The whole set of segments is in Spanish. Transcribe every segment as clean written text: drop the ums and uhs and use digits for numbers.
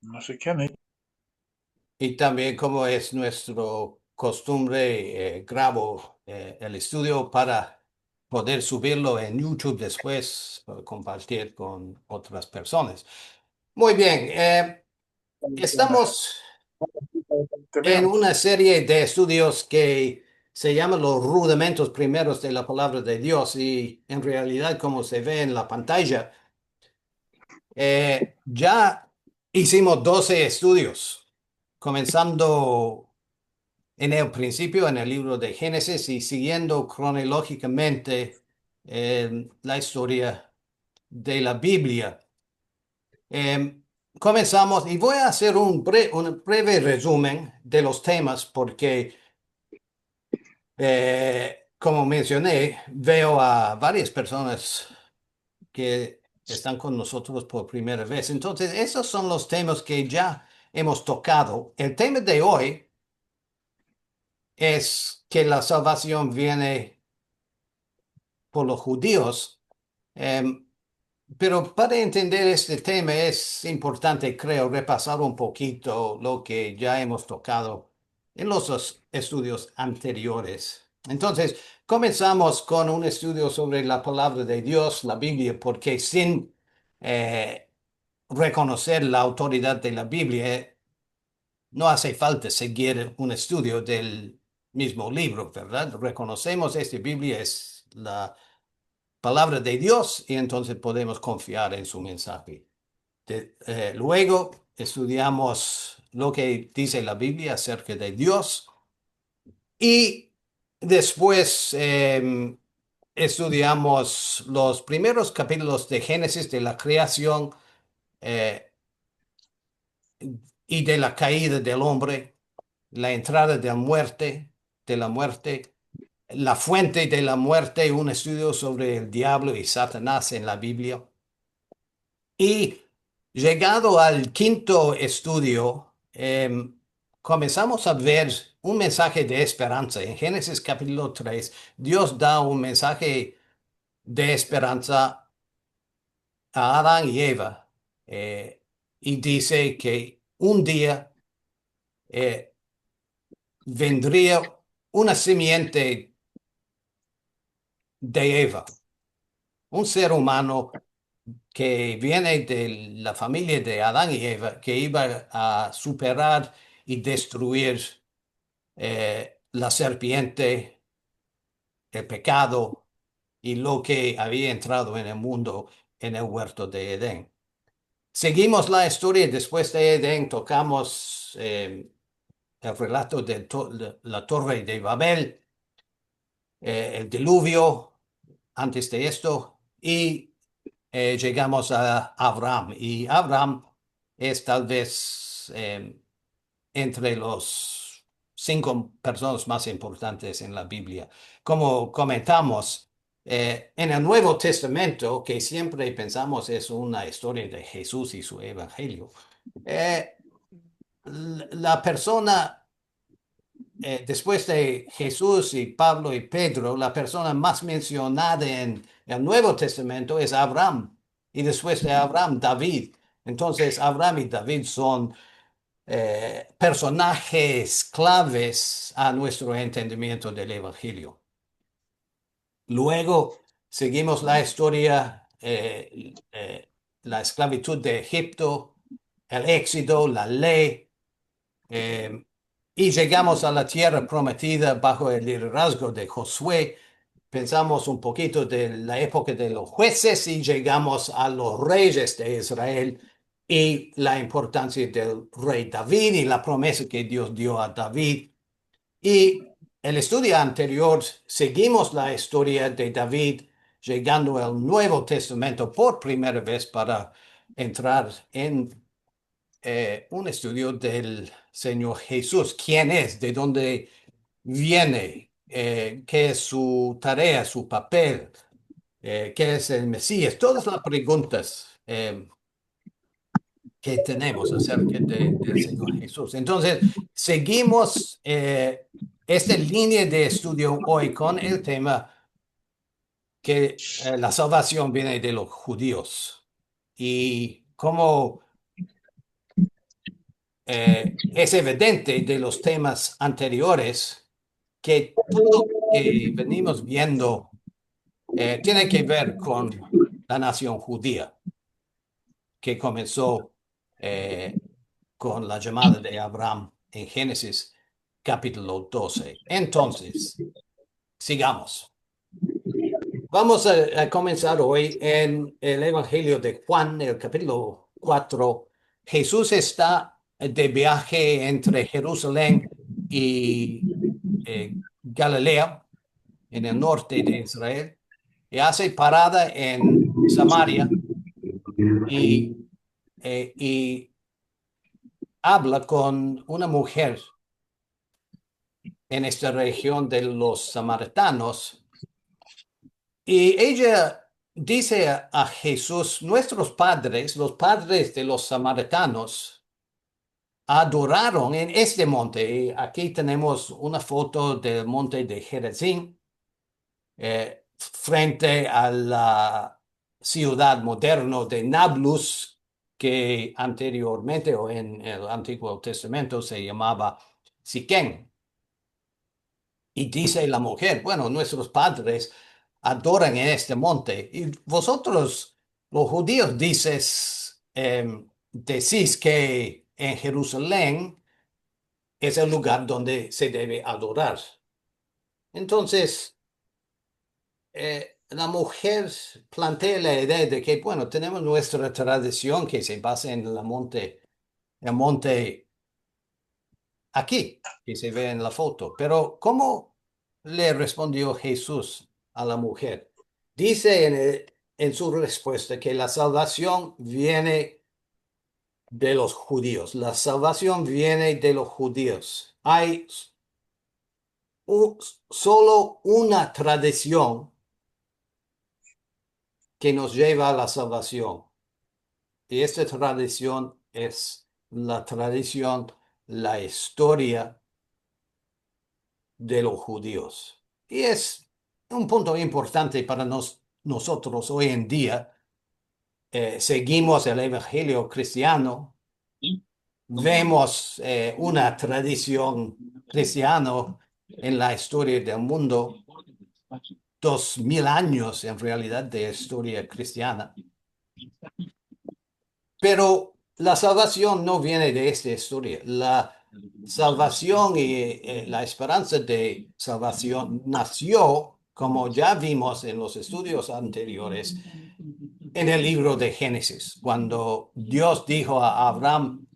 No sé quién es. Y también, como es nuestro costumbre, grabo el estudio para poder subirlo en YouTube después, para compartir con otras personas. Muy bien, estamos en una serie de estudios que se llaman los rudimentos primeros de la palabra de Dios y en realidad, como se ve en la pantalla, ya hicimos 12 estudios, comenzando en el principio, en el libro de Génesis y siguiendo cronológicamente la historia de la Biblia. Eh, Comenzamos y voy a hacer un breve resumen de los temas porque, como mencioné, veo a varias personas que están con nosotros por primera vez. Entonces, esos son los temas que ya hemos tocado. El tema de hoy es que la salvación viene por los judíos. Em, pero para entender este tema es importante, creo, repasar un poquito lo que ya hemos tocado en los estudios anteriores. Entonces, comenzamos con un estudio sobre la palabra de Dios, la Biblia, porque sin eh, reconocer la autoridad de la Biblia, no hace falta seguir un estudio del mismo libro, ¿verdad? Reconocemos esta Biblia es la palabra de Dios y entonces podemos confiar en su mensaje. Luego estudiamos lo que dice la Biblia acerca de Dios y después estudiamos los primeros capítulos de Génesis de la creación eh, y de la caída del hombre, la entrada de la muerte, la fuente de la muerte, un estudio sobre el diablo y Satanás en la Biblia. Y llegado al quinto estudio, comenzamos a ver un mensaje de esperanza. En Génesis capítulo 3, Dios da un mensaje de esperanza a Adán y Eva y dice que un día eh, vendría una simiente de Eva, un ser humano que viene de la familia de Adán y Eva, que iba a superar y destruir la serpiente, el pecado y lo que había entrado en el mundo en el huerto de Edén. Seguimos la historia, después de Edén tocamos el relato de la torre de Babel, el diluvio antes de esto y llegamos a Abraham. Y Abraham es tal vez entre los 5 personas más importantes en la Biblia. Como comentamos, en el Nuevo Testamento, que siempre pensamos es una historia de Jesús y su evangelio, eh, la persona después de Jesús y Pablo y Pedro, la persona más mencionada en el Nuevo Testamento es Abraham. Y después de Abraham, David. Entonces, Abraham y David son personajes claves a nuestro entendimiento del Evangelio. Luego, seguimos la historia, la esclavitud de Egipto, el éxodo, la ley. Eh, y llegamos a la tierra prometida bajo el liderazgo de Josué. Pensamos un poquito de la época de los jueces y llegamos a los reyes de Israel y la importancia del rey David y la promesa que Dios dio a David. Y el estudio anterior, seguimos la historia de David llegando al Nuevo Testamento por primera vez para entrar en un estudio del Señor Jesús. ¿Quién es? ¿De dónde viene? ¿Qué es su tarea, su papel? ¿Qué es el Mesías? Todas las preguntas que tenemos acerca del Señor Jesús. Entonces, seguimos esta línea de estudio hoy con el tema que la salvación viene de los judíos. Y como es evidente de los temas anteriores, que todo lo que venimos viendo tiene que ver con la nación judía, que comenzó con la llamada de Abraham en Génesis capítulo 12. Entonces, sigamos. Vamos a comenzar hoy en el Evangelio de Juan, el capítulo 4. Jesús está de viaje entre Jerusalén y Galilea, en el norte de Israel, y hace parada en Samaria y, y habla con una mujer en esta región de los samaritanos. Y ella dice a Jesús: nuestros padres, los padres de los samaritanos, adoraron en este monte. Y aquí tenemos una foto del monte de Gerizim, frente a la ciudad moderna de Nablus, que anteriormente o en el Antiguo Testamento se llamaba Siquén. Y dice la mujer: bueno, nuestros padres adoran en este monte. Y vosotros, los judíos, decís que en Jerusalén es el lugar donde se debe adorar. Entonces, la mujer plantea la idea de que, bueno, tenemos nuestra tradición que se basa en el monte aquí, que se ve en la foto. Pero ¿cómo le respondió Jesús a la mujer? Dice en su respuesta que la salvación viene de los judíos. La salvación viene de los judíos. Hay solo una tradición que nos lleva a la salvación. Y esta tradición es la tradición, la historia de los judíos. Y es un punto importante para nosotros hoy en día. Seguimos el Evangelio cristiano, vemos una tradición cristiana en la historia del mundo, 2000 años en realidad de historia cristiana. Pero la salvación no viene de esta historia. La salvación y la esperanza de salvación nació, como ya vimos en los estudios anteriores, en el libro de Génesis, cuando Dios dijo a Abraham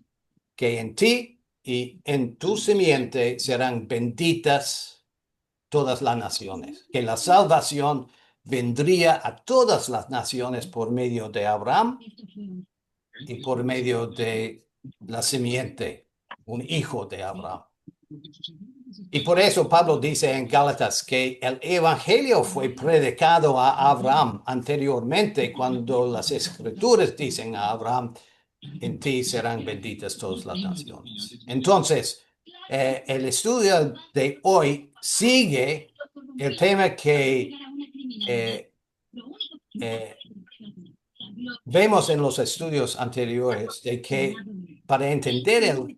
que en ti y en tu simiente serán benditas todas las naciones, que la salvación vendría a todas las naciones por medio de Abraham y por medio de la simiente, un hijo de Abraham. Y por eso Pablo dice en Gálatas que el evangelio fue predicado a Abraham anteriormente, cuando las escrituras dicen a Abraham: en ti serán benditas todas las naciones. Entonces, el estudio de hoy sigue el tema que eh, eh, vemos en los estudios anteriores, de que para entender el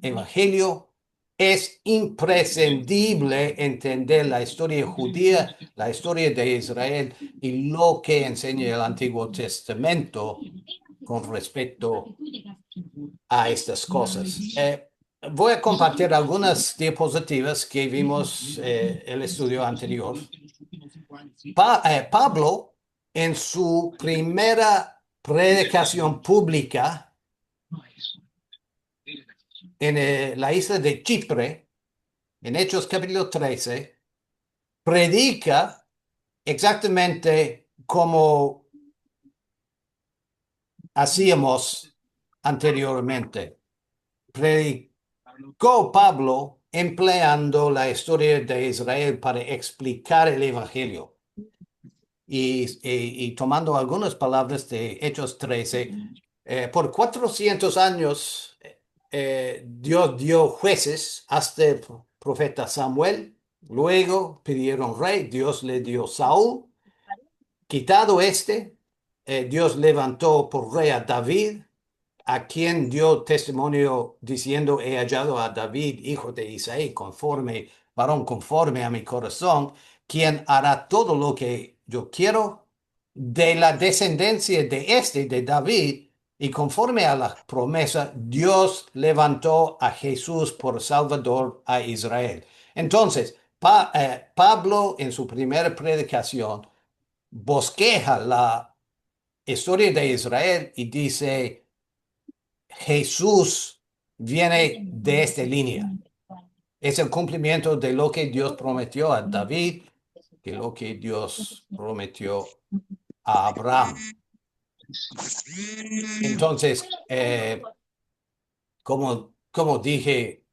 Evangelio es imprescindible entender la historia judía, la historia de Israel y lo que enseña el Antiguo Testamento con respecto a estas cosas. Voy a compartir algunas diapositivas que vimos el estudio anterior. Pablo, en su primera predicación pública en la isla de Chipre, en Hechos capítulo 13, predica exactamente como hacíamos anteriormente. Predicó Pablo empleando la historia de Israel para explicar el Evangelio. Y tomando algunas palabras de Hechos 13, por 400 años Dios dio jueces hasta el profeta Samuel. Luego pidieron rey, Dios le dio Saúl. quitado Dios levantó por rey a David, a quien dio testimonio diciendo, he hallado a David, hijo de Isaí, varón conforme a mi corazón, quien hará todo lo que yo quiero. De la descendencia de David, y conforme a la promesa, Dios levantó a Jesús por Salvador a Israel. Entonces, Pablo en su primera predicación bosqueja la historia de Israel y dice, Jesús viene de esta línea. Es el cumplimiento de lo que Dios prometió a David, que lo que Dios prometió a Abraham. Entonces, como dije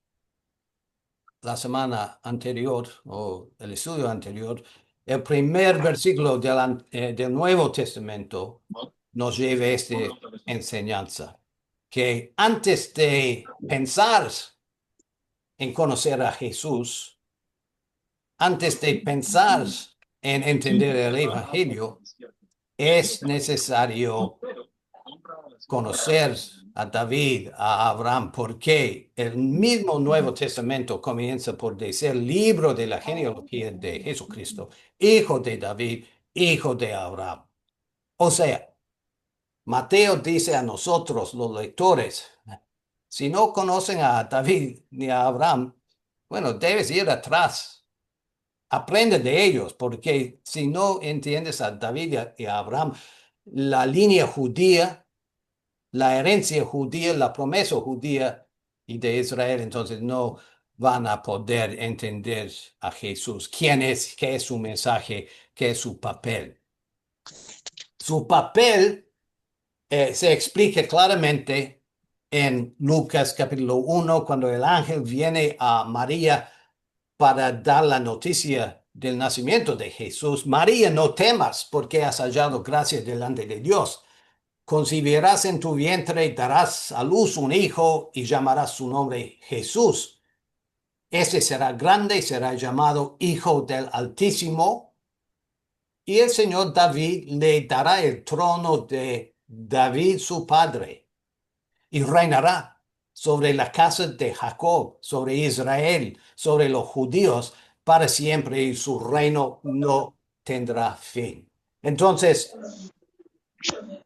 la semana anterior o el estudio anterior, el primer versículo del Nuevo Testamento nos lleva a esta enseñanza, que antes de pensar en conocer a Jesús, antes de pensar en entender el Evangelio, es necesario conocer a David, a Abraham, porque el mismo Nuevo Testamento comienza por decir libro de la genealogía de Jesucristo, hijo de David, hijo de Abraham. O sea, Mateo dice a nosotros, los lectores, si no conocen a David ni a Abraham, bueno, debes ir atrás. Aprende de ellos, porque si no entiendes a David y a Abraham, la línea judía, la herencia judía, la promesa judía y de Israel, entonces no van a poder entender a Jesús. ¿Quién es? ¿Qué es su mensaje? ¿Qué es su papel? Su papel se explica claramente en Lucas capítulo 1, cuando el ángel viene a María para dar la noticia del nacimiento de Jesús. María, no temas, porque has hallado gracia delante de Dios. Concebirás en tu vientre y darás a luz un hijo y llamarás su nombre Jesús. Ese será grande y será llamado Hijo del Altísimo. Y el Señor David le dará el trono de David su padre y reinará sobre la casa de Jacob, sobre Israel, sobre los judíos para siempre, y su reino no tendrá fin. Entonces,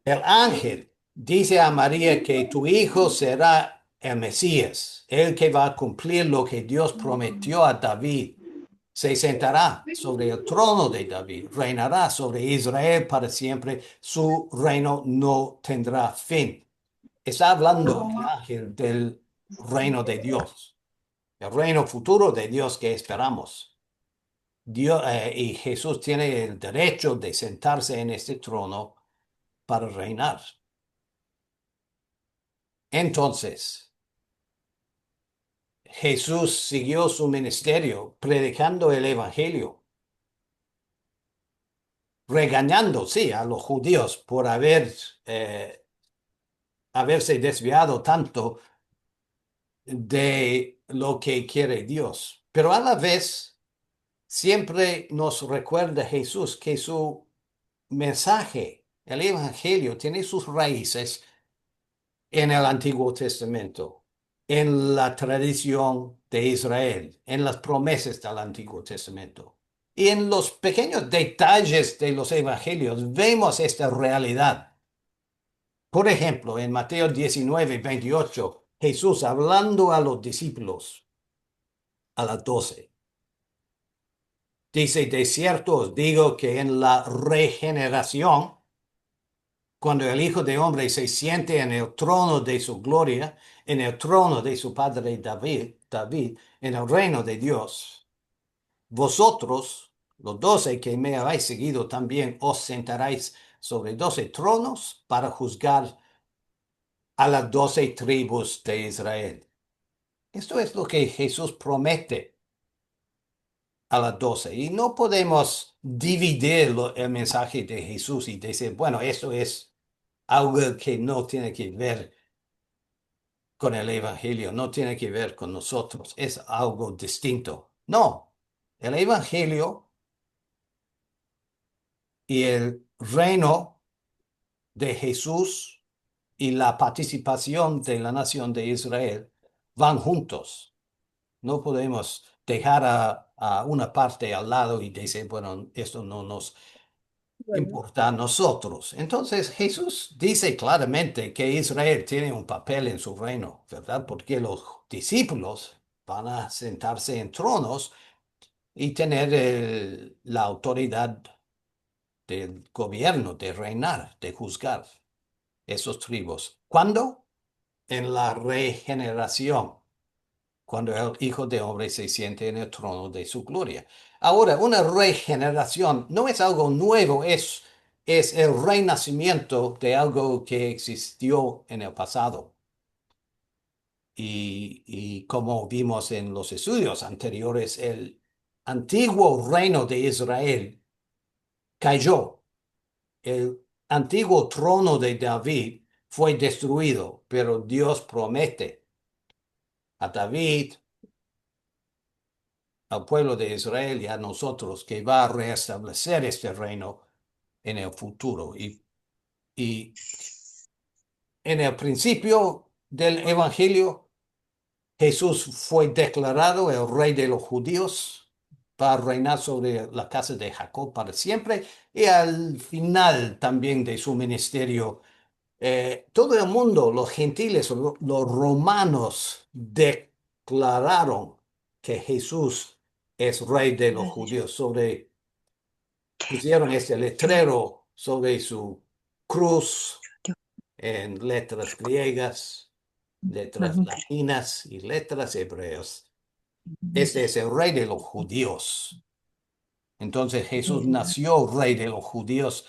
el ángel dice a María que tu hijo será el Mesías, el que va a cumplir lo que Dios prometió a David. Se sentará sobre el trono de David, reinará sobre Israel para siempre, su reino no tendrá fin. Está hablando el ángel del reino de Dios, el reino futuro de Dios que esperamos. Dios, y Jesús tiene el derecho de sentarse en este trono para reinar. Entonces, Jesús siguió su ministerio predicando el evangelio, regañando, sí, a los judíos por haberse desviado tanto de lo que quiere Dios. Pero a la vez, siempre nos recuerda Jesús que su mensaje, el evangelio, tiene sus raíces en el Antiguo Testamento, en la tradición de Israel, en las promesas del Antiguo Testamento. Y en los pequeños detalles de los evangelios vemos esta realidad. Por ejemplo, en Mateo 19:28, Jesús hablando a los discípulos, a las 12, dice, de cierto os digo que en la regeneración, cuando el Hijo de Hombre se siente en el trono de su gloria, en el trono de su padre David, en el reino de Dios, vosotros, los 12 que me habéis seguido, también os sentaréis sobre 12 tronos para juzgar a las 12 tribus de Israel. Esto es lo que Jesús promete a las 12. Y no podemos dividir el mensaje de Jesús y decir, bueno, esto es algo que no tiene que ver con el Evangelio, no tiene que ver con nosotros, es algo distinto. No, el Evangelio y el reino de Jesús y la participación de la nación de Israel van juntos. No podemos dejar a una parte al lado y decir, bueno, esto no nos Bueno, importa a nosotros. Entonces Jesús dice claramente que Israel tiene un papel en su reino, ¿verdad? Porque los discípulos van a sentarse en tronos y tener la autoridad del gobierno, de reinar, de juzgar esos tribus. ¿Cuándo? En la regeneración, cuando el Hijo de Hombre se siente en el trono de su gloria. Ahora, una regeneración no es algo nuevo, es el renacimiento de algo que existió en el pasado. Y como vimos en los estudios anteriores, el antiguo reino de Israel cayó. El antiguo trono de David fue destruido, pero Dios promete a David, al pueblo de Israel y a nosotros que va a restablecer este reino en el futuro. Y en el principio del Evangelio, Jesús fue declarado el rey de los judíos, va a reinar sobre la casa de Jacob para siempre, y al final también de su ministerio, todo el mundo, los gentiles, los romanos, declararon que Jesús es rey de los judíos. Pusieron este letrero sobre su cruz en letras griegas, letras latinas y letras hebreas. Este es el rey de los judíos. Entonces Jesús nació rey de los judíos.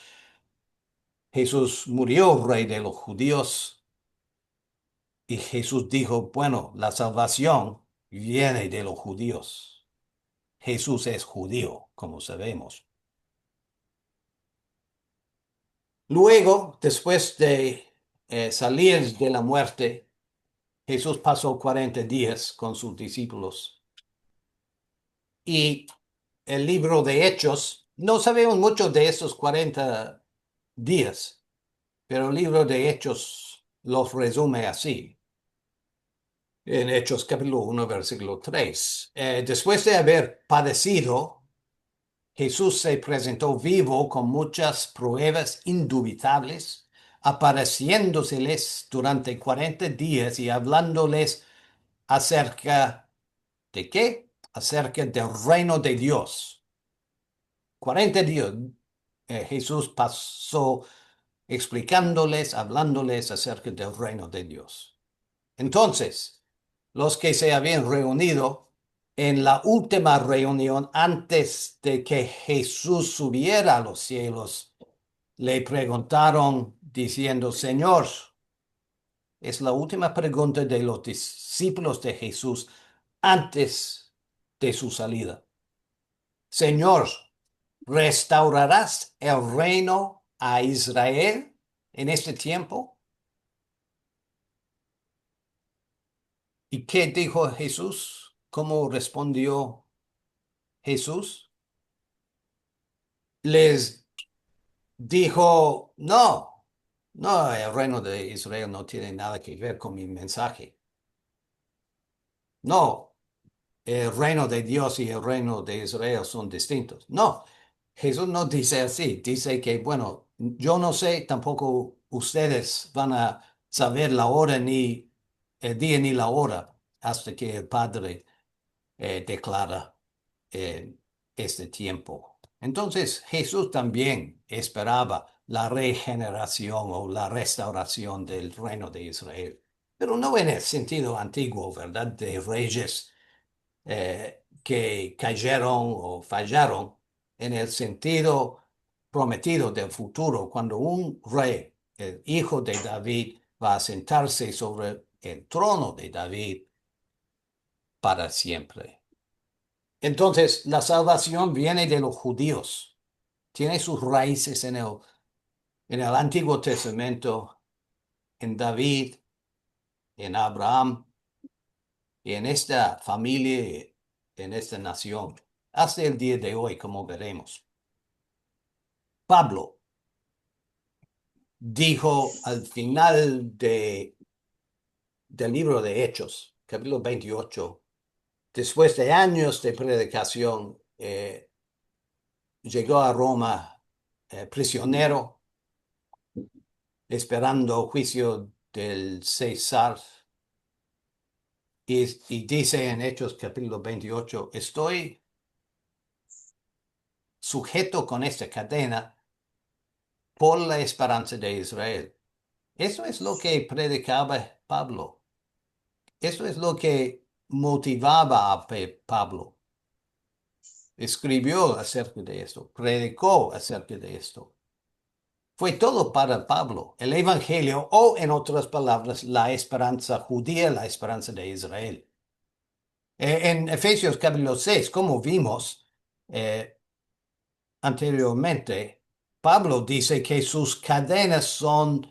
Jesús murió rey de los judíos. Y Jesús dijo, bueno, la salvación viene de los judíos. Jesús es judío, como sabemos. Luego, después de salir de la muerte, Jesús pasó 40 días con sus discípulos. Y el libro de Hechos, no sabemos mucho de esos 40 días, pero el libro de Hechos los resume así. En Hechos capítulo 1, versículo 3. Después de haber padecido, Jesús se presentó vivo con muchas pruebas indubitables, apareciéndoseles durante 40 días y hablándoles acerca de qué? Acerca del reino de Dios. 40 días Jesús pasó explicándoles, hablándoles acerca del reino de Dios. Entonces, los que se habían reunido en la última reunión antes de que Jesús subiera a los cielos, le preguntaron diciendo, Señor, es la última pregunta de los discípulos de Jesús antes de su salida. Señor, ¿restaurarás el reino a Israel en este tiempo? ¿Y qué dijo Jesús? ¿Cómo respondió Jesús? Les dijo, no, no, el reino de Israel no tiene nada que ver con mi mensaje. No, el reino de Dios y el reino de Israel son distintos. No, Jesús no dice así, dice que, bueno, yo no sé, tampoco ustedes van a saber la hora ni el día ni la hora hasta que el Padre declara eh, este tiempo. Entonces Jesús también esperaba la regeneración o la restauración del reino de Israel, pero no en el sentido antiguo, ¿verdad? De reyes que cayeron o fallaron, en el sentido prometido del futuro, cuando un rey, el hijo de David, va a sentarse sobre el trono de David para siempre. Entonces, la salvación viene de los judíos, tiene sus raíces en el Antiguo Testamento, en David, en Abraham, y en esta familia, en esta nación, hasta el día de hoy, como veremos. Pablo dijo al final del libro de Hechos, capítulo 28, después de años de predicación, llegó a Roma prisionero, esperando juicio del César. Y dice en Hechos capítulo 28, estoy sujeto con esta cadena por la esperanza de Israel. Eso es lo que predicaba Pablo. Eso es lo que motivaba a Pablo. Escribió acerca de esto, predicó acerca de esto. Fue todo para Pablo, el Evangelio, o en otras palabras, la esperanza judía, la esperanza de Israel. En Efesios capítulo 6, como vimos anteriormente, Pablo dice que sus cadenas son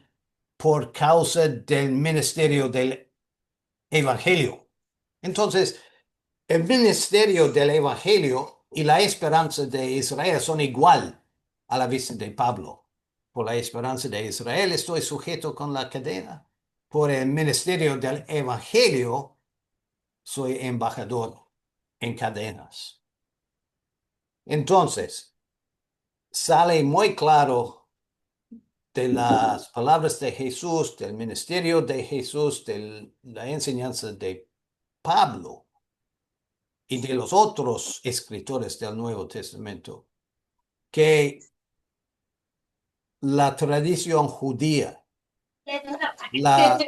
por causa del ministerio del Evangelio. Entonces, el ministerio del Evangelio y la esperanza de Israel son igual a la vista de Pablo. Por la esperanza de Israel estoy sujeto con la cadena. Por el ministerio del Evangelio soy embajador en cadenas. Entonces, sale muy claro de las palabras de Jesús, del ministerio de Jesús, de la enseñanza de Pablo y de los otros escritores del Nuevo Testamento, que la tradición judía, la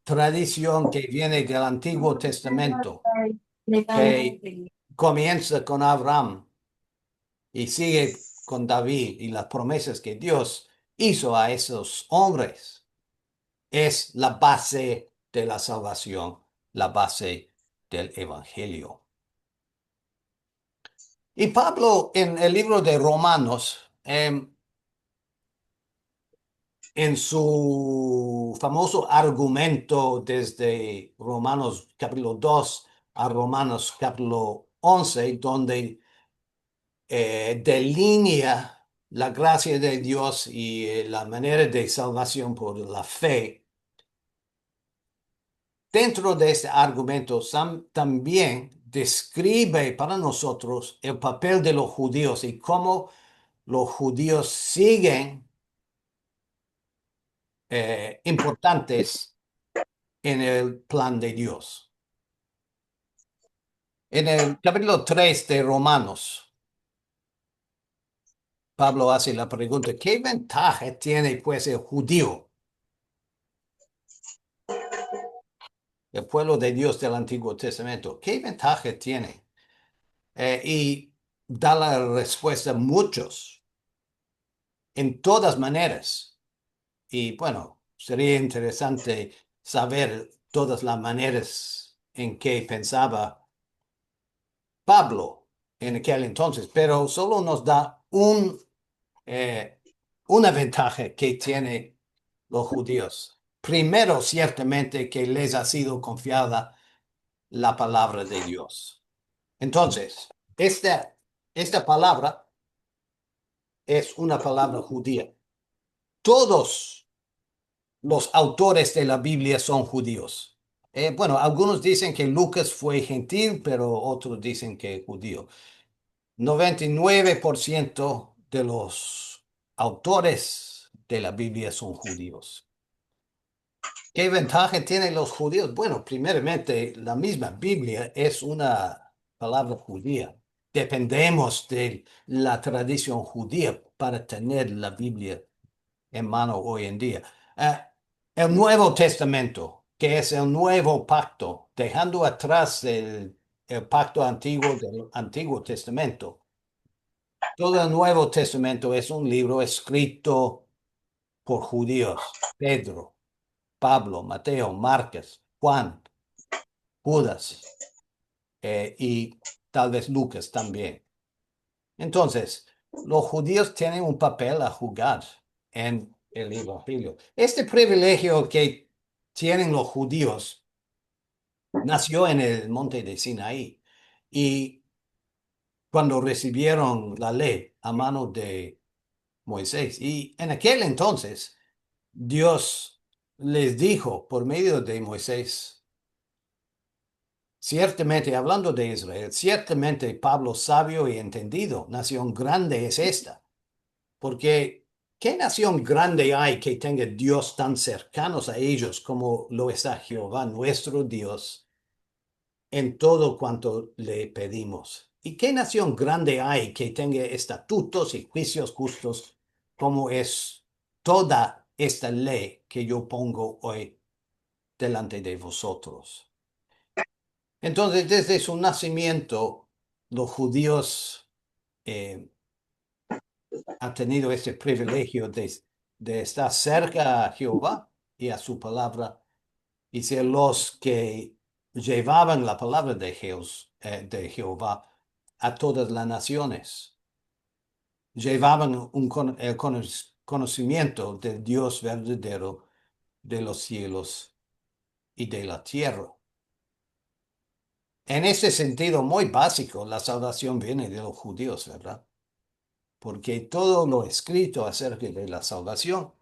tradición que viene del Antiguo Testamento, que comienza con Abraham y sigue con David y las promesas que Dios hizo a esos hombres, es la base de la salvación, la base del Evangelio. Y Pablo en el libro de Romanos, en su famoso argumento desde Romanos capítulo 2 a Romanos capítulo 11, donde delinea la gracia de Dios y la manera de salvación por la fe. Dentro de este argumento también describe para nosotros el papel de los judíos y cómo los judíos siguen importantes en el plan de Dios. En el capítulo 3 de Romanos, Pablo hace la pregunta, ¿qué ventaja tiene pues el judío, el pueblo de Dios del Antiguo Testamento? ¿Qué ventaja tiene? Y da la respuesta muchos, en todas maneras. Y bueno, sería interesante saber todas las maneras en que pensaba Pablo en aquel entonces, pero solo nos da una ventaja que tienen los judíos. Primero, ciertamente que les ha sido confiada la palabra de Dios. Entonces, esta palabra es una palabra judía. Todos los autores de la Biblia son judíos. Bueno, algunos dicen que Lucas fue gentil, pero otros dicen que judío. 99% de los autores de la Biblia son judíos. ¿Qué ventaja tienen los judíos? Bueno, primeramente, la misma Biblia es una palabra judía. Dependemos de la tradición judía para tener la Biblia en mano hoy en día. El Nuevo Testamento, que es el nuevo pacto, dejando atrás el pacto antiguo del Antiguo Testamento. Todo el Nuevo Testamento es un libro escrito por judíos. Pedro, Pablo, Mateo, Marcos, Juan, Judas y tal vez Lucas también. Entonces, los judíos tienen un papel a jugar en el Evangelio. Este privilegio que tienen los judíos nació en el monte de Sinaí y cuando recibieron la ley a mano de Moisés. Y en aquel entonces, Dios les dijo por medio de Moisés, ciertamente, hablando de Israel, ciertamente Pablo, sabio y entendido, nación grande es esta, porque ¿qué nación grande hay que tenga Dios tan cercanos a ellos como lo está Jehová, nuestro Dios, en todo cuanto le pedimos? ¿Y qué nación grande hay que tenga estatutos y juicios justos como es toda esta ley que yo pongo hoy delante de vosotros? Entonces, desde su nacimiento, los judíos eh, han tenido este privilegio de estar cerca a Jehová y a su palabra y ser los que llevaban la palabra de Jehová a todas las naciones. Llevaban el conocimiento del Dios verdadero de los cielos y de la tierra. En ese sentido muy básico, la salvación viene de los judíos, ¿verdad? Porque todo lo escrito acerca de la salvación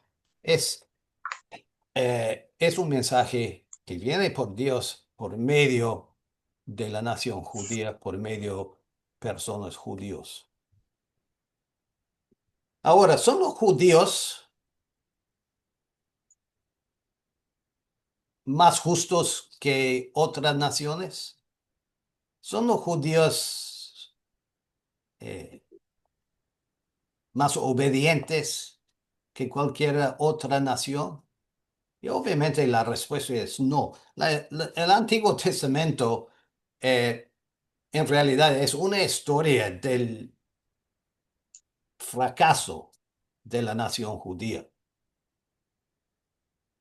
es, es un mensaje que viene por Dios por medio de la nación judía, por medio de personas judíos. Ahora, ¿son los judíos más justos que otras naciones? ¿Son los judíos eh, más obedientes que cualquier otra nación? Y obviamente la respuesta es no. El Antiguo Testamento en realidad es una historia del fracaso de la nación judía.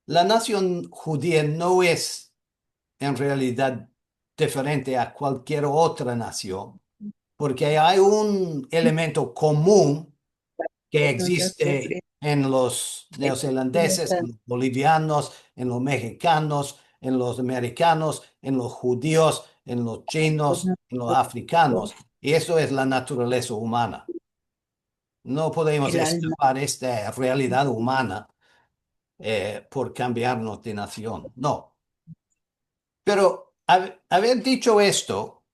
La nación judía no es en realidad diferente a cualquier otra nación, porque hay un elemento común que existe en los neozelandeses, en los bolivianos, en los mexicanos, en los americanos, en los judíos, en los chinos, en los africanos. Y eso es la naturaleza humana. No podemos El alma. escapar de esta realidad humana por cambiarnos de nación. No. Pero haber dicho esto,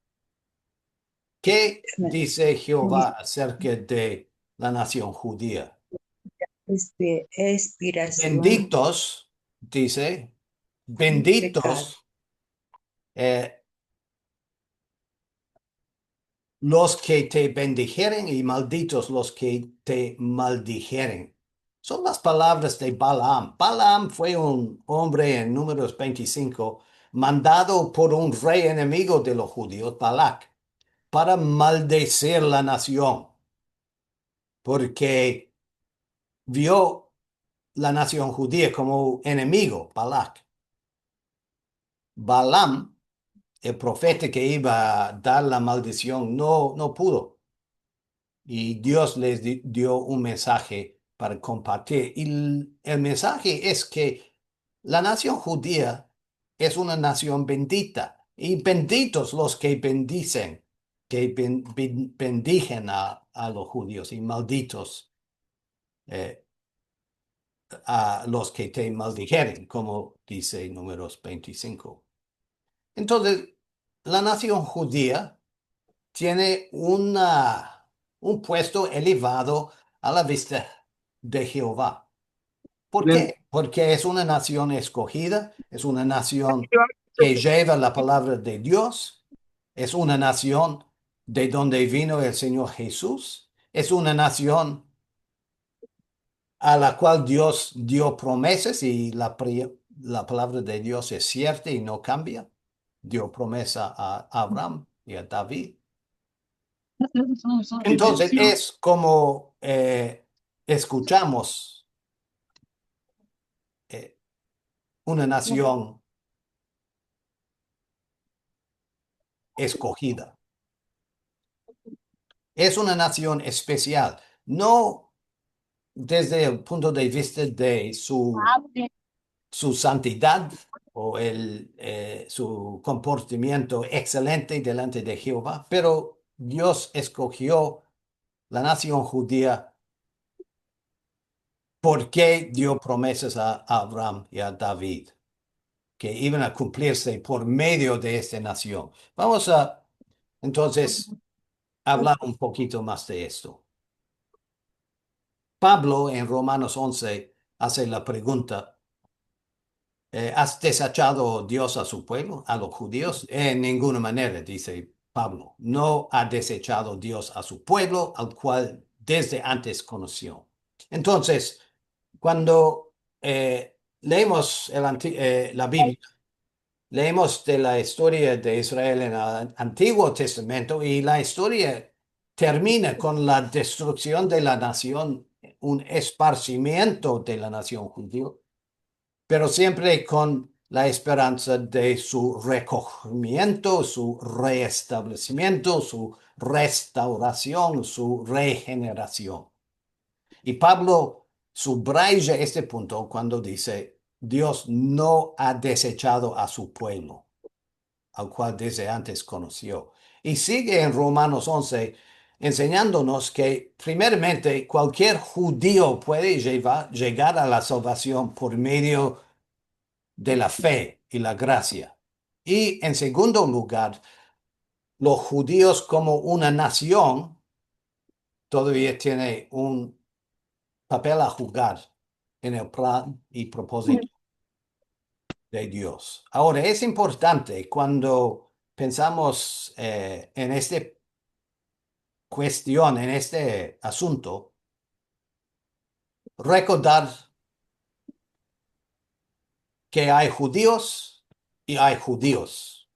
¿qué dice Jehová acerca de la nación judía? Expiración, Benditos, dice, pecado. benditos eh, los que te bendijeren y malditos los que te maldijeren. Son las palabras de Balaam. Balaam fue un hombre en Números 25, mandado por un rey enemigo de los judíos, Balac, para maldecir la nación, porque vio la nación judía como enemigo, Balac. Balaam, el profeta que iba a dar la maldición, no pudo. Y Dios les dio un mensaje para compartir. Y el mensaje es que la nación judía es una nación bendita. Y benditos los que bendicen, que bendijen a los judíos, y malditos eh, a los que te maldijeren, como dice Números 25. Entonces, la nación judía tiene un puesto elevado a la vista de Jehová. ¿Por qué? Porque es una nación escogida, es una nación que lleva la palabra de Dios, es una nación de donde vino el Señor Jesús, es una nación a la cual Dios dio promesas y la palabra de Dios es cierta y no cambia. Dio promesa a Abraham y a David. Entonces es como escuchamos eh, una nación escogida. Es una nación especial, no desde el punto de vista de su santidad o su comportamiento excelente delante de Jehová, pero Dios escogió la nación judía por qué dio promesas a Abraham y a David, que iban a cumplirse por medio de esta nación. Vamos a, entonces, hablar un poquito más de esto. Pablo en Romanos 11 hace la pregunta, ¿has desechado Dios a su pueblo, a los judíos? En ninguna manera, dice Pablo. No ha desechado Dios a su pueblo, al cual desde antes conoció. Entonces, cuando leemos la Biblia, leemos de la historia de Israel en el Antiguo Testamento y la historia termina con la destrucción de la nación, un esparcimiento de la nación judía, pero siempre con la esperanza de su recogimiento, su reestablecimiento, su restauración, su regeneración. Y Pablo subraya este punto cuando dice, Dios no ha desechado a su pueblo, al cual desde antes conoció. Y sigue en Romanos 11 enseñándonos que primeramente cualquier judío puede llegar a la salvación por medio de la fe y la gracia. Y en segundo lugar, los judíos como una nación todavía tiene un papel a jugar en el plan y propósito de Dios. Ahora, es importante cuando pensamos en esta cuestión, en este asunto, recordar que hay judíos y hay judíos.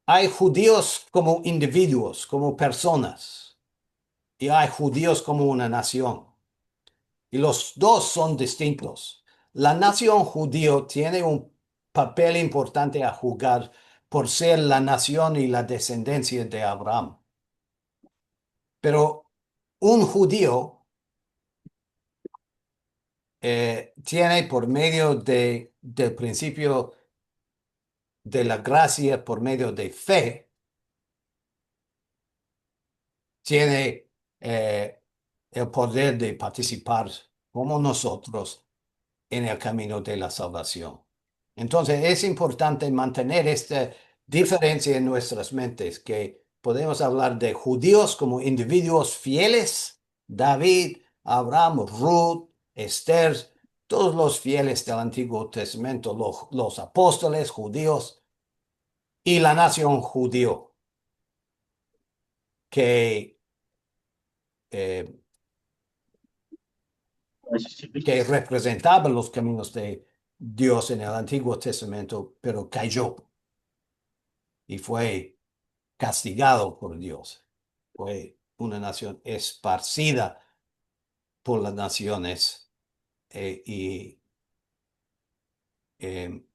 Hay judíos como individuos, como personas, y hay judíos como una nación. Y los dos son distintos. La nación judío tiene un papel importante a jugar por ser la nación y la descendencia de Abraham. Pero un judío tiene por medio del principio de la gracia, por medio de fe, tiene el poder de participar como nosotros en el camino de la salvación. Entonces es importante mantener esta diferencia en nuestras mentes, que podemos hablar de judíos como individuos fieles, David, Abraham, Ruth, Esther, todos los fieles del Antiguo Testamento, los apóstoles judíos y la nación judío, que que representaba los caminos de Dios en el Antiguo Testamento, pero cayó y fue castigado por Dios. Fue una nación esparcida por las naciones y eh,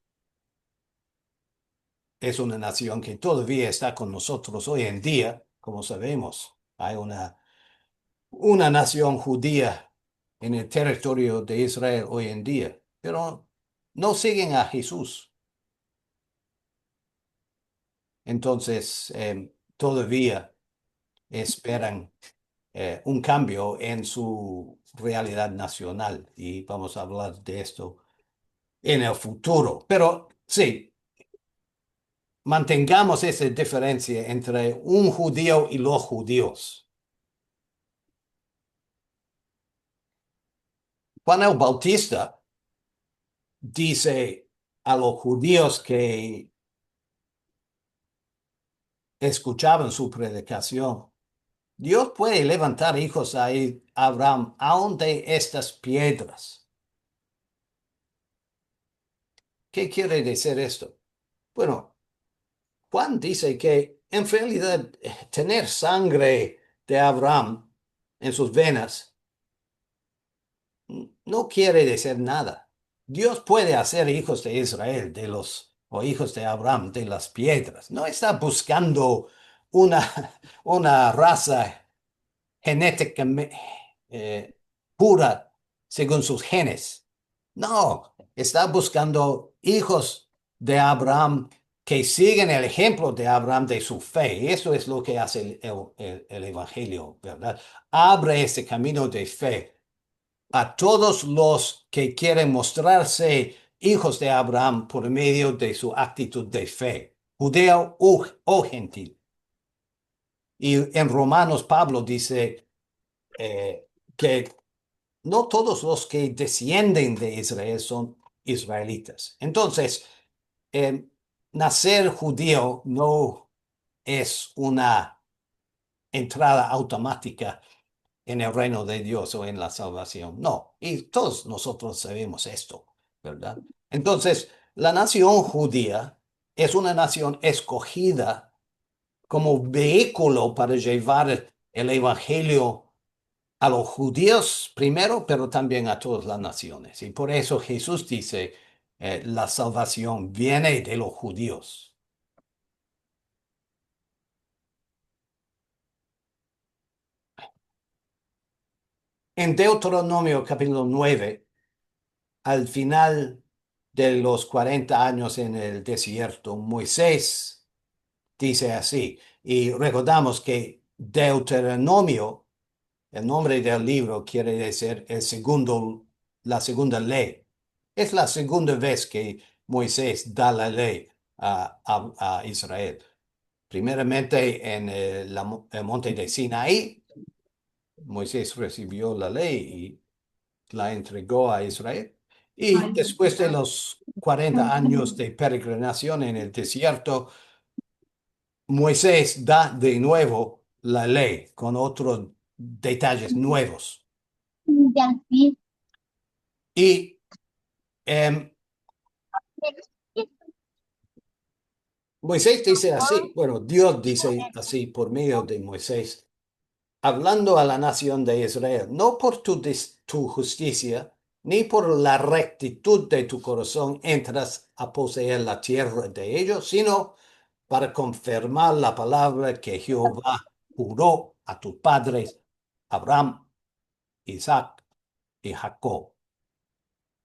es una nación que todavía está con nosotros hoy en día, como sabemos. Hay una nación judía en el territorio de Israel hoy en día, pero no siguen a Jesús. Entonces, todavía esperan un cambio en su realidad nacional y vamos a hablar de esto en el futuro. Pero sí, mantengamos esa diferencia entre un judío y los judíos. Juan el Bautista dice a los judíos que escuchaban su predicación, Dios puede levantar hijos a Abraham aún de estas piedras. ¿Qué quiere decir esto? Bueno, Juan dice que en realidad tener sangre de Abraham en sus venas no quiere decir nada. Dios puede hacer hijos de Israel o hijos de Abraham de las piedras. No está buscando una raza genéticamente pura según sus genes. No, está buscando hijos de Abraham que siguen el ejemplo de Abraham de su fe. Eso es lo que hace el Evangelio, ¿verdad? Abre ese camino de fe a todos los que quieren mostrarse hijos de Abraham por medio de su actitud de fe, judeo o gentil. Y en Romanos Pablo dice que no todos los que descienden de Israel son israelitas. Entonces, nacer judío no es una entrada automática en el reino de Dios o en la salvación. No, y todos nosotros sabemos esto, ¿verdad? Entonces, la nación judía es una nación escogida como vehículo para llevar el evangelio a los judíos primero, pero también a todas las naciones. Y por eso Jesús dice, la salvación viene de los judíos. En Deuteronomio capítulo 9, al final de los 40 años en el desierto, Moisés dice así, y recordamos que Deuteronomio, el nombre del libro, quiere decir la segunda ley. Es la segunda vez que Moisés da la ley a Israel. Primeramente en el monte de Sinaí, Moisés recibió la ley y la entregó a Israel. Y después de los 40 años de peregrinación en el desierto, Moisés da de nuevo la ley con otros detalles nuevos. Y em, Moisés dice así, bueno, Dios dice así por medio de Moisés, hablando a la nación de Israel, no por tu justicia, ni por la rectitud de tu corazón entras a poseer la tierra de ellos, sino para confirmar la palabra que Jehová juró a tus padres, Abraham, Isaac y Jacob.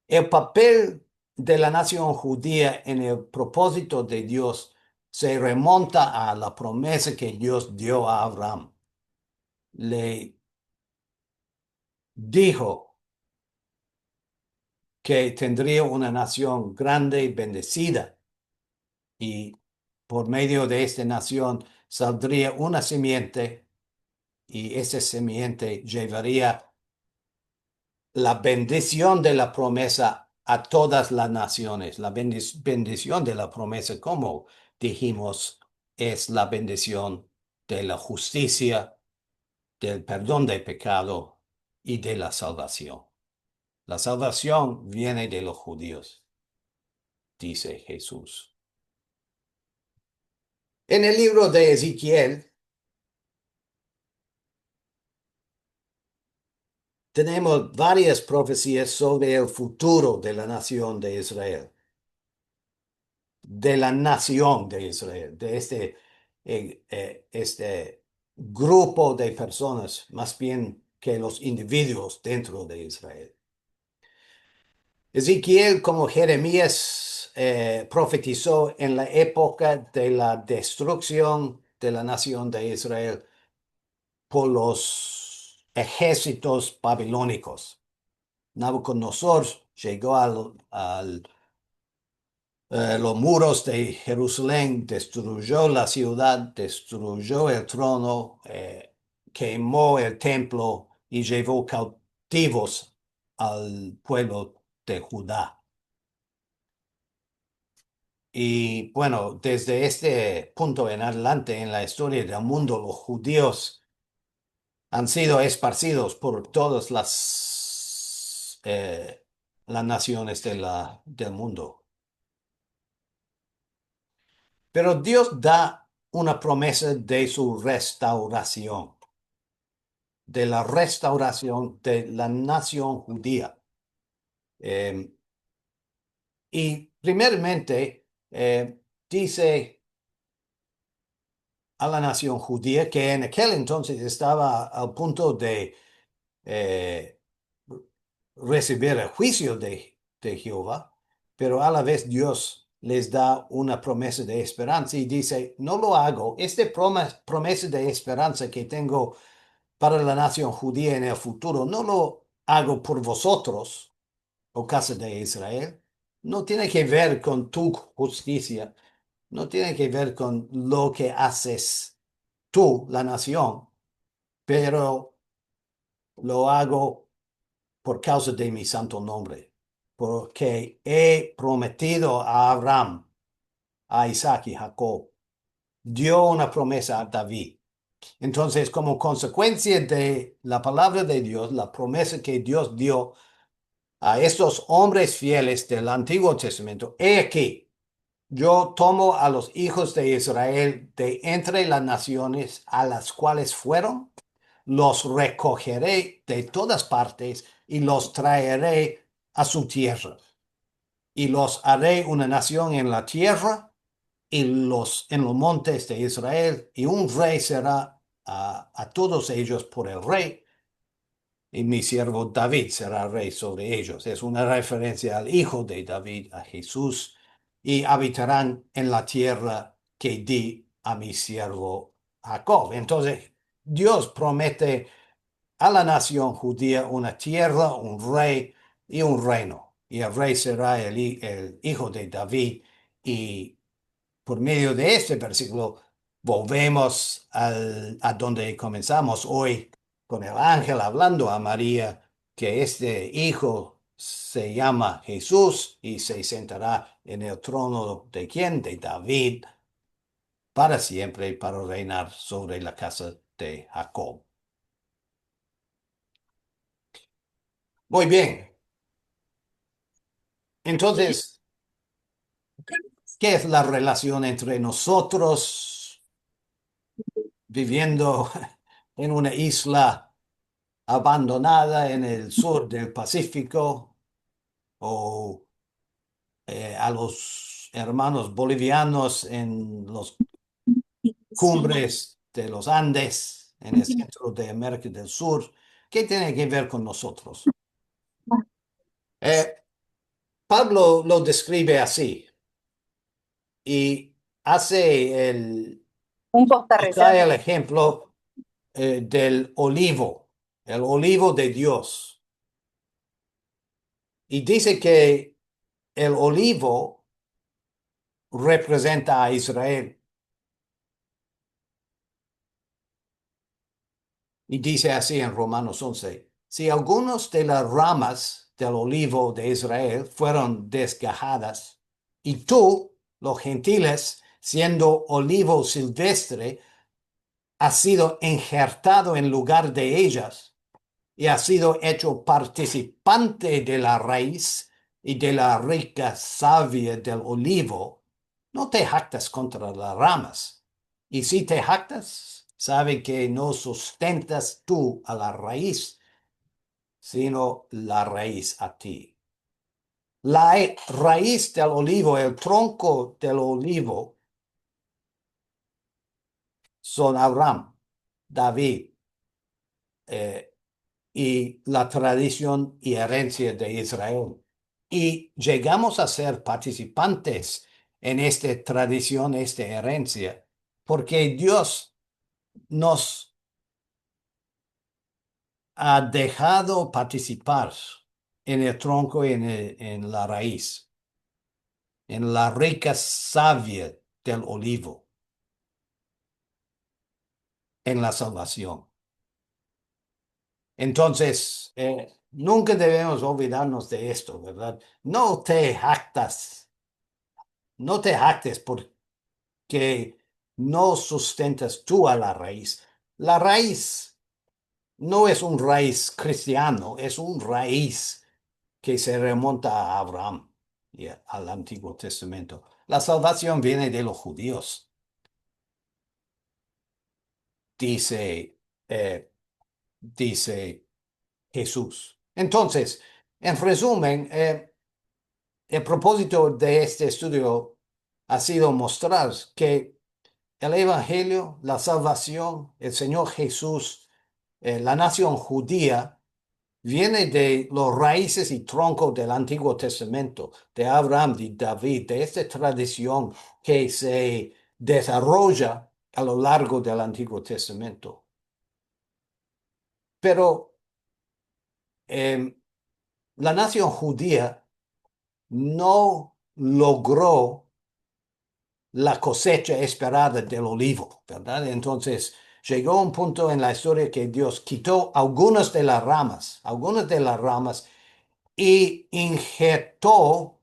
El papel de la nación judía en el propósito de Dios se remonta a la promesa que Dios dio a Abraham. Le dijo que tendría una nación grande y bendecida, y por medio de esta nación saldría una simiente, y esa simiente llevaría la bendición de la promesa a todas las naciones. La bendición de la promesa, como dijimos, es la bendición de la justicia, del perdón de pecado y de la salvación. La salvación viene de los judíos, dice Jesús. En el libro de Ezequiel tenemos varias profecías sobre el futuro de la nación de Israel, de este grupo de personas, más bien que los individuos dentro de Israel. Ezequiel, como Jeremías, profetizó en la época de la destrucción de la nación de Israel por los ejércitos babilónicos. Nabucodonosor llegó los muros de Jerusalén, destruyó la ciudad, destruyó el trono, quemó el templo y llevó cautivos al pueblo de Judá. Y bueno, desde este punto en adelante en la historia del mundo, los judíos han sido esparcidos por todas las naciones del mundo. Pero Dios da una promesa de su restauración, de la restauración de la nación judía. Y primeramente dice a la nación judía que en aquel entonces estaba al punto de recibir el juicio de Jehová, pero a la vez Dios les da una promesa de esperanza y dice, no lo hago, esta promesa de esperanza que tengo para la nación judía en el futuro, no lo hago por vosotros, oh casa de Israel, no tiene que ver con tu justicia, no tiene que ver con lo que haces tú, la nación, pero lo hago por causa de mi santo nombre, porque he prometido a Abraham, a Isaac y Jacob, dio una promesa a David. Entonces, como consecuencia de la palabra de Dios, la promesa que Dios dio a estos hombres fieles del Antiguo Testamento, he aquí, yo tomo a los hijos de Israel de entre las naciones a las cuales fueron, los recogeré de todas partes y los traeré a su tierra. Y los haré una nación en la tierra y en los montes de Israel, y un rey será a todos ellos por el rey, y mi siervo David será rey sobre ellos. Es una referencia al hijo de David, a Jesús, y habitarán en la tierra que di a mi siervo Jacob. Entonces, Dios promete a la nación judía una tierra, un rey y un reino. Y el rey será el hijo de David. Y por medio de este versículo volvemos a donde comenzamos hoy, con el ángel hablando a María, que este hijo se llama Jesús y se sentará en el trono de quién, de David, para siempre, para reinar sobre la casa de Jacob. Muy bien. Entonces, ¿qué es la relación entre nosotros viviendo en una isla abandonada en el sur del Pacífico, o a los hermanos bolivianos en los cumbres de los Andes, en el centro de América del Sur? ¿Qué tiene que ver con nosotros? Eh, Pablo lo describe así y hace trae el ejemplo del el olivo de Dios. Y dice que el olivo representa a Israel. Y dice así en Romanos 11, si algunos de las ramas del olivo de Israel fueron desgajadas, y tú, los gentiles, siendo olivo silvestre, has sido injertado en lugar de ellas, y has sido hecho participante de la raíz y de la rica savia del olivo, no te jactas contra las ramas. Y si te jactas, sabe que no sustentas tú a la raíz, sino la raíz a ti. La raíz del olivo, el tronco del olivo, son Abraham, David, y la tradición y herencia de Israel. Y llegamos a ser participantes en esta tradición, esta herencia, porque Dios nos ha dejado participar en el tronco y en la raíz, en la rica savia del olivo, en la salvación. Entonces, nunca debemos olvidarnos de esto, ¿verdad? No te jactes porque no sustentas tú a la raíz. La raíz no es un raíz cristiano, es un raíz que se remonta a Abraham y al Antiguo Testamento. La salvación viene de los judíos, dice, dice Jesús. Entonces, en resumen, el propósito de este estudio ha sido mostrar que el Evangelio, la salvación, el Señor Jesús, la nación judía, viene de los raíces y troncos del Antiguo Testamento, de Abraham, de David, de esta tradición que se desarrolla a lo largo del Antiguo Testamento. Pero la nación judía no logró la cosecha esperada del olivo, ¿verdad? Entonces llegó un punto en la historia que Dios quitó algunas de las ramas y injertó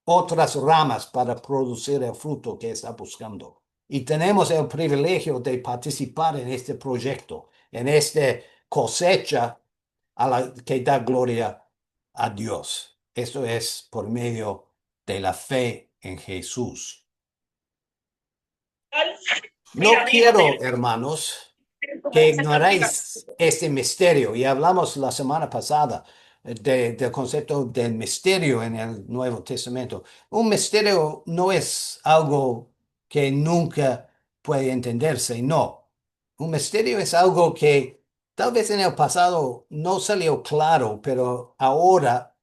otras ramas para producir el fruto que está buscando. Y tenemos el privilegio de participar en este proyecto, en esta cosecha a la que da gloria a Dios. Esto es por medio de la fe en Jesús. No quiero, hermanos, que ignoréis este misterio. Y hablamos la semana pasada del concepto del misterio en el Nuevo Testamento. Un misterio no es algo que nunca puede entenderse, no. Un misterio es algo que tal vez en el pasado no salió claro, pero ahora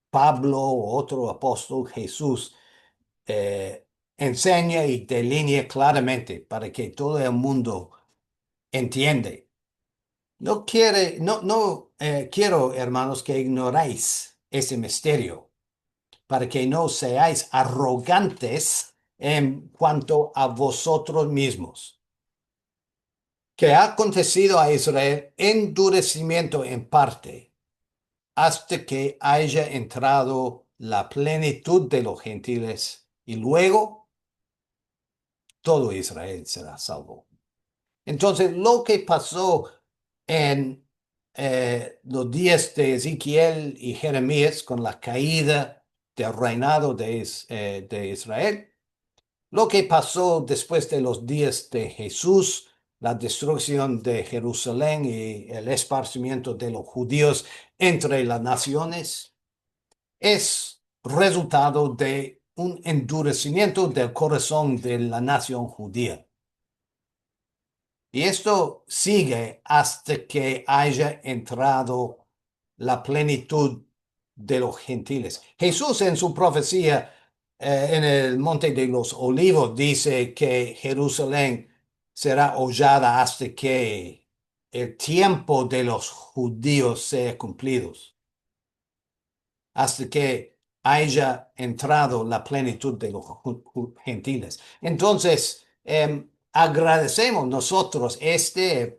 Pablo o otro apóstol, Jesús, enseña y delinea claramente para que todo el mundo entiende. No quiero, hermanos, que ignoréis ese misterio, para que no seáis arrogantes en cuanto a vosotros mismos. Que ha acontecido a Israel endurecimiento en parte, hasta que haya entrado la plenitud de los gentiles, y luego todo Israel será salvo. Entonces, lo que pasó en los días de Ezequiel y Jeremías con la caída del reinado de Israel, lo que pasó después de los días de Jesús, la destrucción de Jerusalén y el esparcimiento de los judíos entre las naciones, es resultado de un endurecimiento del corazón de la nación judía. Y esto sigue hasta que haya entrado la plenitud de los gentiles. Jesús en su profecía en el Monte de los Olivos dice que Jerusalén será hollada hasta que el tiempo de los judíos sea cumplido, hasta que haya entrado la plenitud de los gentiles. Entonces, agradecemos nosotros esta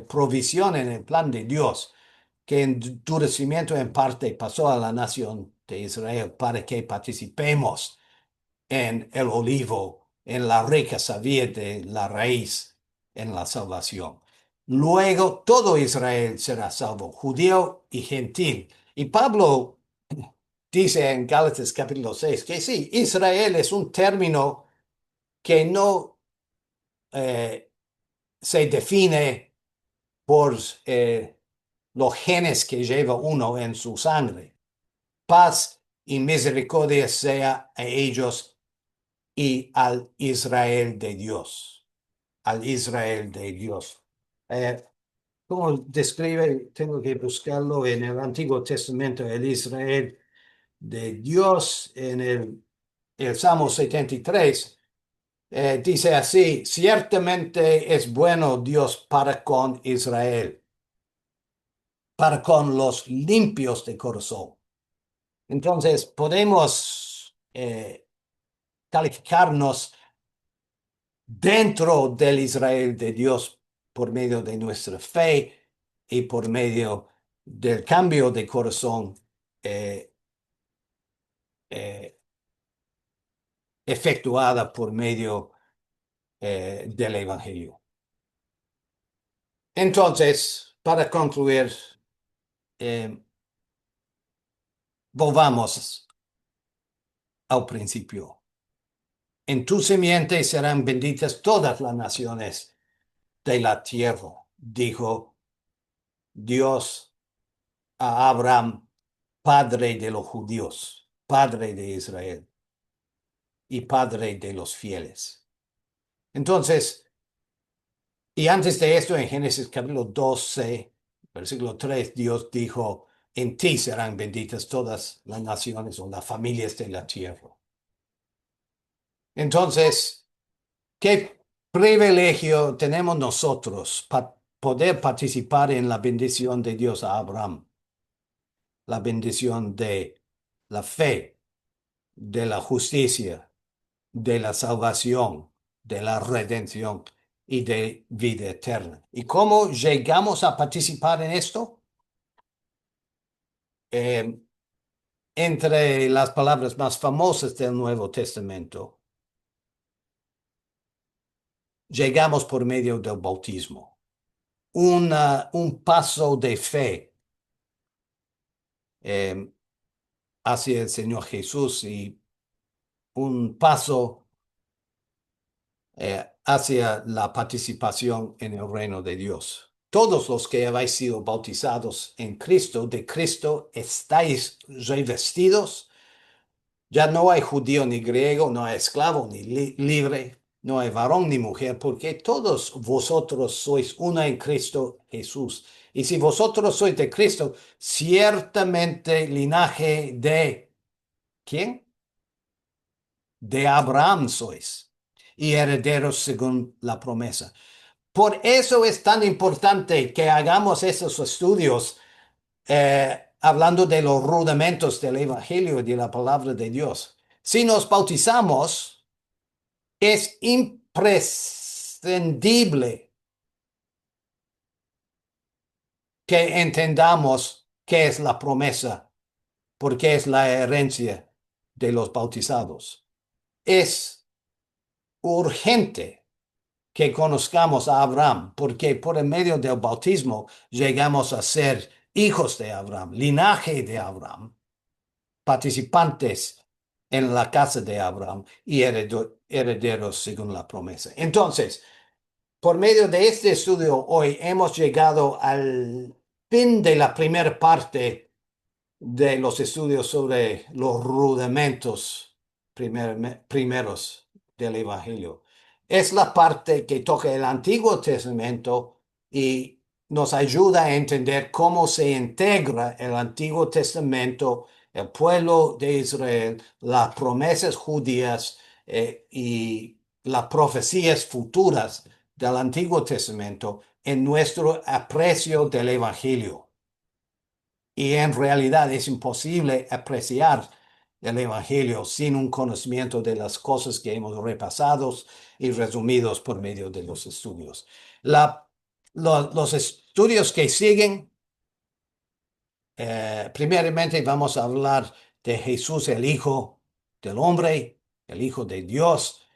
provisión en el plan de Dios, que endurecimiento en parte pasó a la nación de Israel para que participemos en el olivo, en la rica savia de la raíz, en la salvación. Luego todo Israel será salvo, judío y gentil. Y Pablo dice en Gálatas capítulo 6 que sí, Israel es un término que no se define por los genes que lleva uno en su sangre. Paz y misericordia sea a ellos y al Israel de Dios. Al Israel de Dios. ¿Cómo describe? Tengo que buscarlo en el Antiguo Testamento, el Israel de Dios en el Salmo 73. Dice así: ciertamente es bueno Dios para con Israel, para con los limpios de corazón. Entonces podemos calificarnos dentro del Israel de Dios por medio de nuestra fe y por medio del cambio de corazón efectuada por medio del Evangelio. Entonces, para concluir, volvamos al principio. En tu simiente serán benditas todas las naciones de la tierra, dijo Dios a Abraham, padre de los judíos, padre de Israel y padre de los fieles. Entonces, y antes de esto, en Génesis capítulo 12, versículo 3, Dios dijo: en ti serán benditas todas las naciones o las familias de la tierra. Entonces, ¿qué privilegio tenemos nosotros para poder participar en la bendición de Dios a Abraham? la bendición de la fe, de la justicia, de la salvación, de la redención y de vida eterna. ¿Y cómo llegamos a participar en esto? Eh, Entre las palabras más famosas del Nuevo Testamento, llegamos por medio del bautismo. Un paso de fe eh, hacia el Señor Jesús y un paso hacia la participación en el reino de Dios. Todos los que habéis sido bautizados en Cristo, de Cristo estáis revestidos. Ya no hay judío ni griego, no hay esclavo ni libre, no hay varón ni mujer, porque todos vosotros sois una en Cristo Jesús. Y si vosotros sois de Cristo, ciertamente linaje de ¿quién? De Abraham sois y herederos según la promesa. Por eso es tan importante que hagamos esos estudios hablando de los rudimentos del Evangelio y de la palabra de Dios. Si nos bautizamos, es imprescindible que entendamos qué es la promesa, porque es la herencia de los bautizados. Es urgente que conozcamos a Abraham, porque por el medio del bautismo llegamos a ser hijos de Abraham, linaje de Abraham, participantes en la casa de Abraham y herederos según la promesa. Entonces, por medio de este estudio hoy hemos llegado al fin de la primera parte de los estudios sobre los rudimentos primeros del Evangelio. Es la parte que toca el Antiguo Testamento y nos ayuda a entender cómo se integra el Antiguo Testamento, el pueblo de Israel, las promesas judías y las profecías futuras del Antiguo Testamento en nuestro aprecio del Evangelio. Y en realidad es imposible apreciar el Evangelio sin un conocimiento de las cosas que hemos repasado y resumidos por medio de los estudios. Los estudios que siguen, primeramente vamos a hablar de Jesús, el Hijo del Hombre, el Hijo de Dios.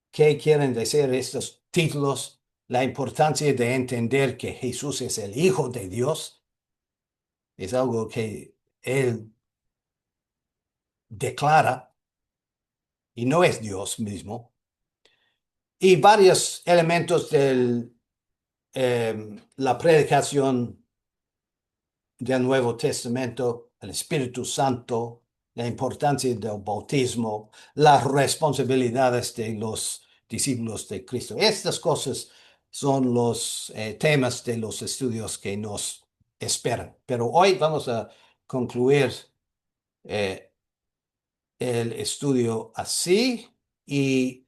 ¿Qué quieren decir estos títulos? La importancia de entender que Jesús es el Hijo de Dios. Es algo que Él declara y no es Dios mismo. Y varios elementos de la predicación del Nuevo Testamento, el Espíritu Santo, la importancia del bautismo, las responsabilidades de los discípulos de Cristo. Estas cosas son los temas de los estudios que nos esperan. Pero hoy vamos a concluir el estudio así y